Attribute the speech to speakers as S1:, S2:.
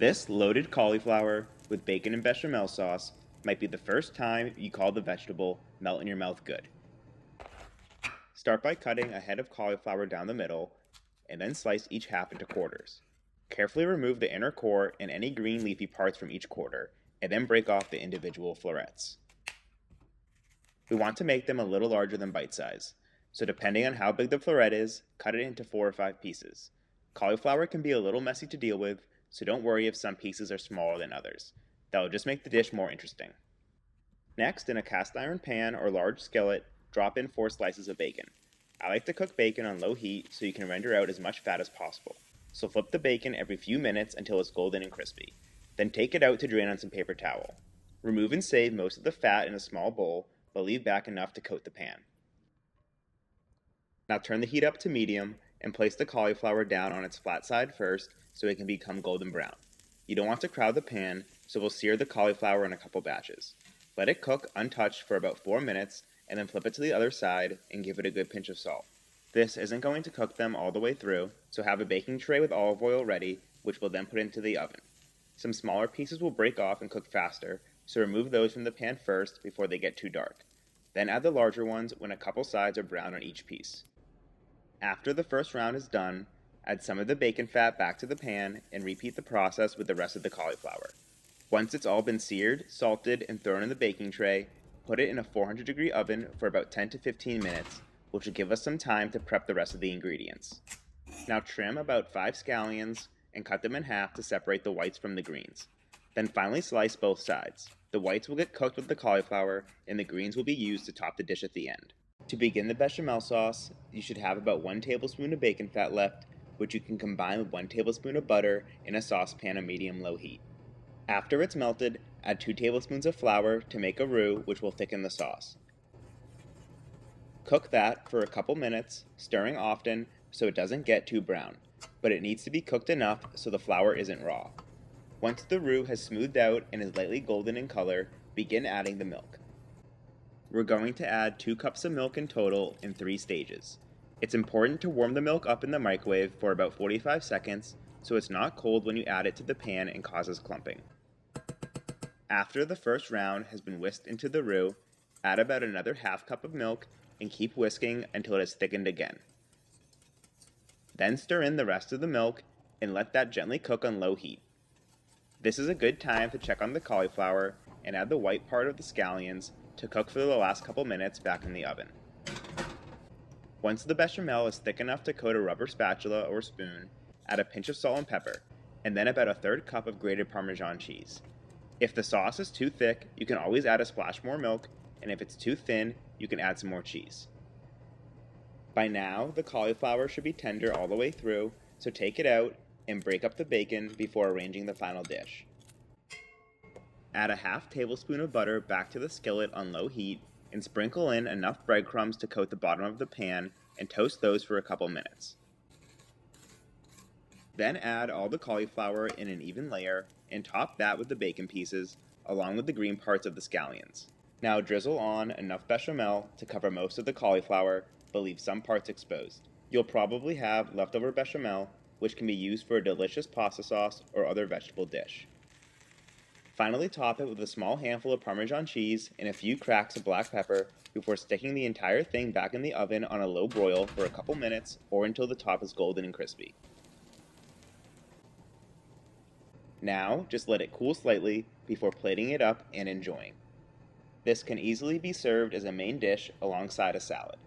S1: This loaded cauliflower with bacon and bechamel sauce might be the first time you call the vegetable melt in your mouth good. Start by cutting a head of cauliflower down the middle, and then slice each half into quarters. Carefully remove the inner core and any green leafy parts from each quarter, and then break off the individual florets. We want to make them a little larger than bite size, so depending on how big the floret is, cut it into 4 or 5 pieces. Cauliflower can be a little messy to deal with, so don't worry if some pieces are smaller than others. That will just make the dish more interesting. Next, in a cast iron pan or large skillet, drop in 4 slices of bacon. I like to cook bacon on low heat so you can render out as much fat as possible. So flip the bacon every few minutes until it's golden and crispy. Then take it out to drain on some paper towel. Remove and save most of the fat in a small bowl, but leave back enough to coat the pan. Now turn the heat up to medium and place the cauliflower down on its flat side first so it can become golden brown. You don't want to crowd the pan, so we'll sear the cauliflower in a couple batches. Let it cook untouched for about 4 minutes and then flip it to the other side and give it a good pinch of salt. This isn't going to cook them all the way through, so have a baking tray with olive oil ready, which we'll then put into the oven. Some smaller pieces will break off and cook faster, so remove those from the pan first before they get too dark. Then add the larger ones when a couple sides are brown on each piece. After the first round is done, add some of the bacon fat back to the pan and repeat the process with the rest of the cauliflower. Once it's all been seared, salted, and thrown in the baking tray, put it in a 400-degree oven for about 10 to 15 minutes, which will give us some time to prep the rest of the ingredients. Now trim about 5 scallions and cut them in half to separate the whites from the greens. Then finally slice both sides. The whites will get cooked with the cauliflower, and the greens will be used to top the dish at the end. To begin the bechamel sauce, you should have about 1 tablespoon of bacon fat left, which you can combine with 1 tablespoon of butter in a saucepan on medium-low heat. After it's melted, add 2 tablespoons of flour to make a roux, which will thicken the sauce. Cook that for a couple minutes, stirring often so it doesn't get too brown, but it needs to be cooked enough so the flour isn't raw. Once the roux has smoothed out and is lightly golden in color, begin adding the milk. We're going to add 2 cups of milk in total in 3 stages. It's important to warm the milk up in the microwave for about 45 seconds so it's not cold when you add it to the pan and causes clumping. After the first round has been whisked into the roux, add about another half cup of milk and keep whisking until it has thickened again. Then stir in the rest of the milk and let that gently cook on low heat. This is a good time to check on the cauliflower and add the white part of the scallions to cook for the last couple minutes back in the oven. Once the bechamel is thick enough to coat a rubber spatula or spoon, add a pinch of salt and pepper, and then about a 1/3 cup of grated Parmesan cheese. If the sauce is too thick, you can always add a splash more milk, and if it's too thin, you can add some more cheese. By now, the cauliflower should be tender all the way through, so take it out and break up the bacon before arranging the final dish. Add a half tablespoon of butter back to the skillet on low heat and sprinkle in enough breadcrumbs to coat the bottom of the pan and toast those for a couple minutes. Then add all the cauliflower in an even layer and top that with the bacon pieces along with the green parts of the scallions. Now drizzle on enough bechamel to cover most of the cauliflower but leave some parts exposed. You'll probably have leftover bechamel, which can be used for a delicious pasta sauce or other vegetable dish. Finally top it with a small handful of Parmesan cheese and a few cracks of black pepper before sticking the entire thing back in the oven on a low broil for a couple minutes or until the top is golden and crispy. Now, just let it cool slightly before plating it up and enjoying. This can easily be served as a main dish alongside a salad.